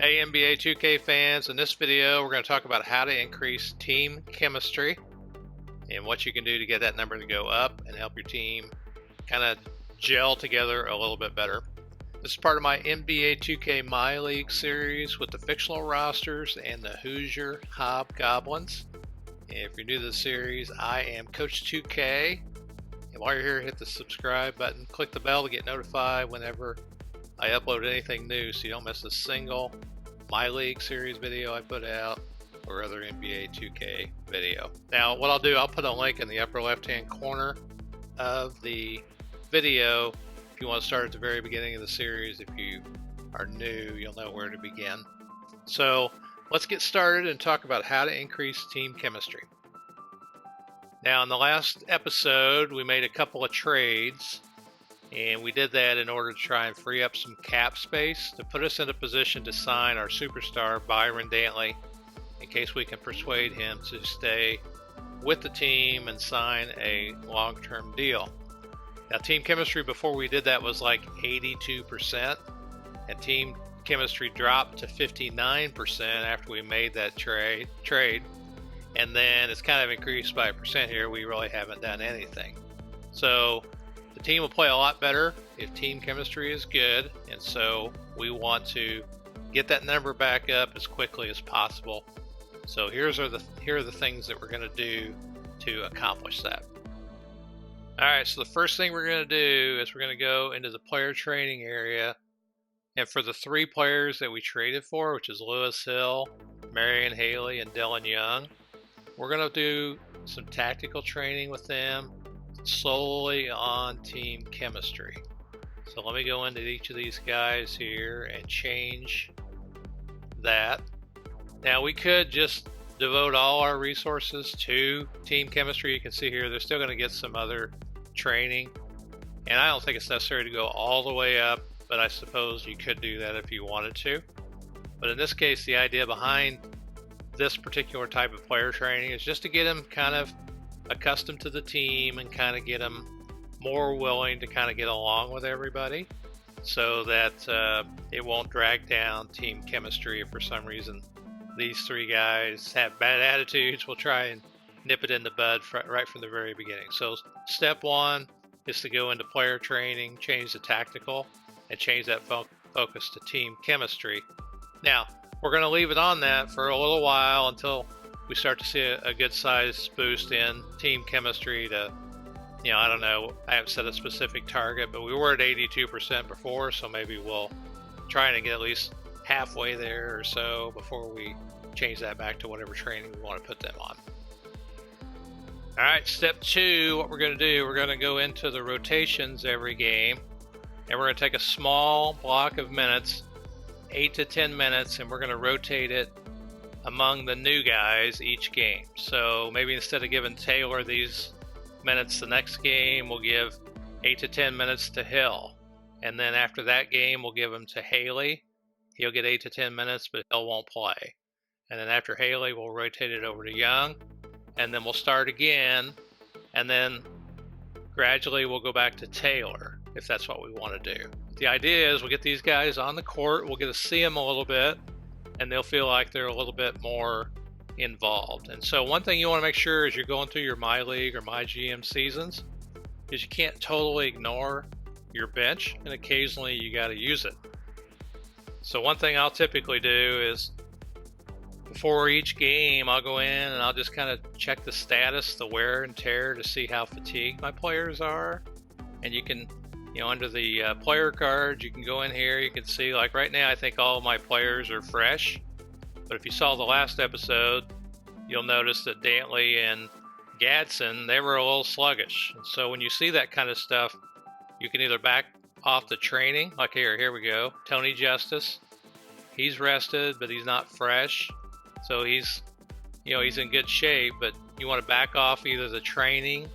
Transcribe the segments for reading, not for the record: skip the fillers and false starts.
Hey NBA 2K fans, in this video we're going to talk about how to increase team chemistry and what you can do to get that number to go up and help your team kind of gel together a little bit better. This is part of my NBA 2K My League series with the fictional rosters and the Hoosier Hobgoblins. And if you're new to the series, I am Coach 2K. And while you're here, hit the subscribe button, click the bell to get notified whenever I upload anything new so you don't miss a single My League series video I put out or other NBA 2K video. Now what I'll do, I'll put a link in the upper left hand corner of the video. If you want to start at the very beginning of the series, if you are new, you'll know where to begin. So let's get started and talk about how to increase team chemistry. Now in the last episode we made a couple of trades, and we did that in order to try and free up some cap space to put us in a position to sign our superstar Byron Dantley in case we can persuade him to stay with the team and sign a long-term deal. Now team chemistry before we did that was like 82%, and team chemistry dropped to 59% after we made that trade, and then it's kind of increased by 1% here. We really haven't done anything. So the team will play a lot better if team chemistry is good, and so we want to get that number back up as quickly as possible. So here are the things that we're going to do to accomplish that. Alright, so the first thing we're going to do is we're going to go into the player training area, and for the 3 players that we traded for, which is Lewis Hill, Marion Haley, and Dylan Young, we're going to do some tactical training with them solely on team chemistry. So let me go into each of these guys here and change that. Now we could just devote all our resources to team chemistry. You can see here they're still going to get some other training, and I don't think it's necessary to go all the way up, but I suppose you could do that if you wanted to. But in this case, the idea behind this particular type of player training is just to get them kind of accustomed to the team and kind of get them more willing to kind of get along with everybody, so that it won't drag down team chemistry. If for some reason these 3 guys have bad attitudes, we'll try and nip it in the bud right from the very beginning. So step 1 is to go into player training, change the tactical, and change that focus to team chemistry. Now we're going to leave it on that for a little while until we start to see a good size boost in team chemistry to, I don't know, I haven't set a specific target, but we were at 82% before, so maybe we'll try and get at least halfway there or so before we change that back to whatever training we want to put them on. Alright, step 2, what we're going to do, we're going to go into the rotations every game, and we're going to take a small block of minutes, 8 to 10 minutes, and we're going to rotate it among the new guys each game. So maybe instead of giving Taylor these minutes the next game, we'll give 8 to 10 minutes to Hill, and then after that game we'll give him to Haley. He'll get 8 to 10 minutes, but Hill won't play. And then after Haley we'll rotate it over to Young, and then we'll start again, and then gradually we'll go back to Taylor if that's what we want to do. The idea is we'll get these guys on the court, we'll get to see them a little bit, and they'll feel like they're a little bit more involved. And so one thing you want to make sure as you're going through your My League or My GM seasons is you can't totally ignore your bench, and occasionally you got to use it. So one thing I'll typically do is before each game I'll go in and I'll just kind of check the status, the wear and tear, to see how fatigued my players are. And you can, under the player cards, you can go in here, you can see, like right now I think all of my players are fresh, but if you saw the last episode you'll notice that Dantley and Gadsden, they were a little sluggish. And so when you see that kind of stuff, you can either back off the training, like here we go, Tony Justice, he's rested but he's not fresh, so he's in good shape, but you want to back off either the training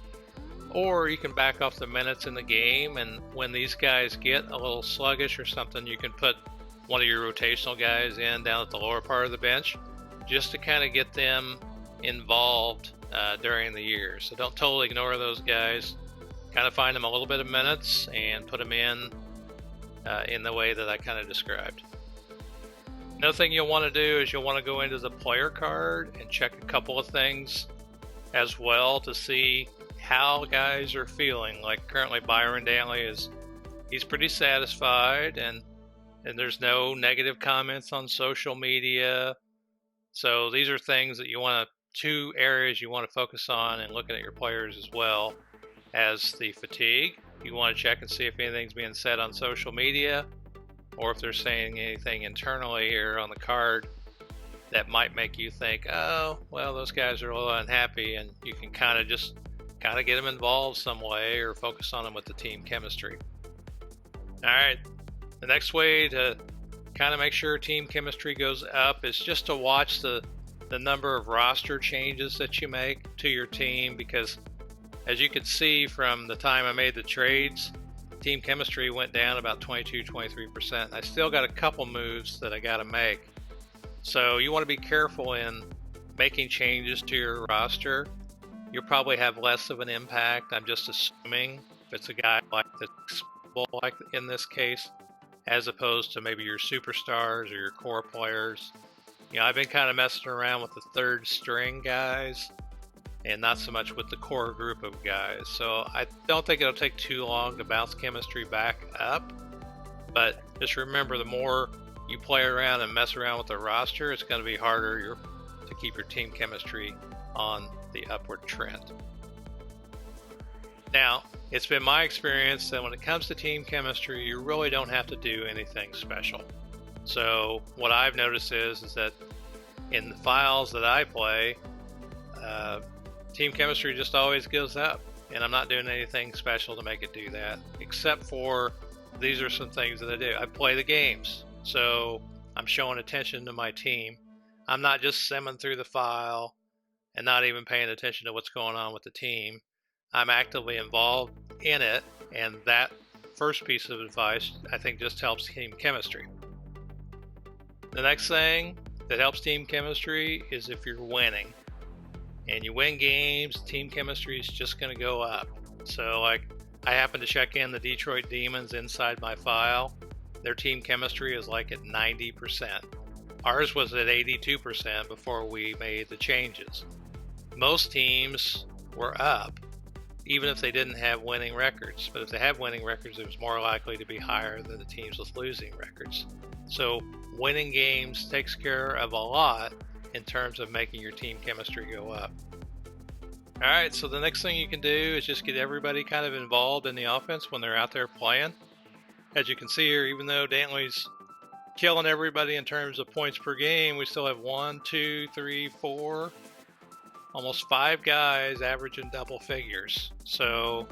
or you can back off the minutes in the game. And when these guys get a little sluggish or something, you can put one of your rotational guys in down at the lower part of the bench just to kind of get them involved during the year. So don't totally ignore those guys. Kind of find them a little bit of minutes and put them in the way that I kind of described. Another thing you'll want to do is you'll want to go into the player card and check a couple of things as well to see how guys are feeling. Like currently Byron Dantley he's pretty satisfied, and there's no negative comments on social media. So these are things that two areas you want to focus on and looking at your players as well as the fatigue. You want to check and see if anything's being said on social media, or if they're saying anything internally here on the card that might make you think, oh, well, those guys are a little unhappy, and you can kind of get them involved some way or focus on them with the team chemistry. All right, the next way to kind of make sure team chemistry goes up is just to watch the number of roster changes that you make to your team, because as you can see from the time I made the trades, team chemistry went down about 22-23%. I still got a couple moves that I got to make. So you want to be careful in making changes to your roster. You'll probably have less of an impact. I'm just assuming if it's a guy like in this case, as opposed to maybe your superstars or your core players. I've been kind of messing around with the third string guys and not so much with the core group of guys. So I don't think it'll take too long to bounce chemistry back up. But just remember, the more you play around and mess around with the roster, it's going to be harder to keep your team chemistry on the upward trend. Now, it's been my experience that when it comes to team chemistry, you really don't have to do anything special. So what I've noticed is that in the files that I play, team chemistry just always goes up, and I'm not doing anything special to make it do that, except for these are some things that I do. I play the games, so I'm showing attention to my team. I'm not just simming through the file and not even paying attention to what's going on with the team. I'm actively involved in it, and that first piece of advice I think just helps team chemistry. The next thing that helps team chemistry is if you're winning and you win games, team chemistry is just going to go up. So like I happen to check in the Detroit Demons inside my file. Their team chemistry is like at 90%. Ours was at 82% before we made the changes. Most teams were up, even if they didn't have winning records. But if they have winning records, it was more likely to be higher than the teams with losing records. So winning games takes care of a lot in terms of making your team chemistry go up. All right, so the next thing you can do is just get everybody kind of involved in the offense when they're out there playing. As you can see here, even though Dantley's killing everybody in terms of points per game, we still have 1, 2, 3, 4, almost 5 guys averaging double figures. So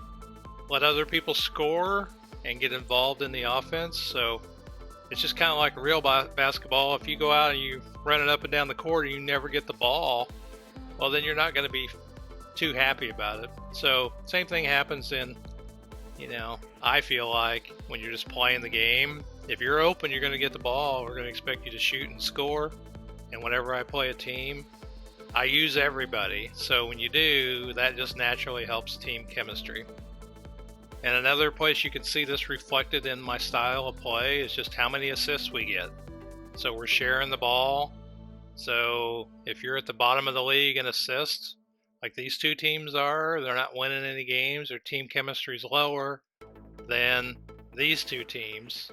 let other people score and get involved in the offense. So it's just kind of like real basketball. If you go out and you run it up and down the court and you never get the ball, well, then you're not going to be too happy about it. So same thing happens in, I feel like when you're just playing the game, if you're open, you're going to get the ball. We're going to expect you to shoot and score. And whenever I play a team, I use everybody. So when you do, that just naturally helps team chemistry. And another place you can see this reflected in my style of play is just how many assists we get. So we're sharing the ball. So if you're at the bottom of the league in assists, like these two teams are, they're not winning any games, their team chemistry is lower than these two teams.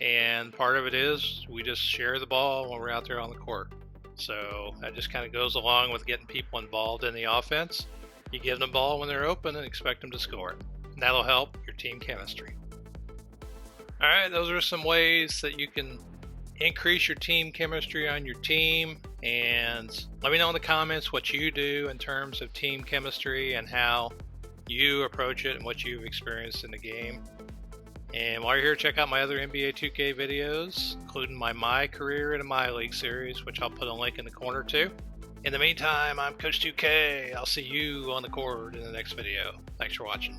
And part of it is we just share the ball when we're out there on the court. So that just kind of goes along with getting people involved in the offense. You give them the ball when they're open and expect them to score. And that'll help your team chemistry. All right, those are some ways that you can increase your team chemistry on your team. And let me know in the comments what you do in terms of team chemistry and how you approach it and what you've experienced in the game. And while you're here, check out my other NBA 2K videos, including my Career in My League series, which I'll put a link in the corner to. In the meantime, I'm Coach 2K. I'll see you on the court in the next video. Thanks for watching.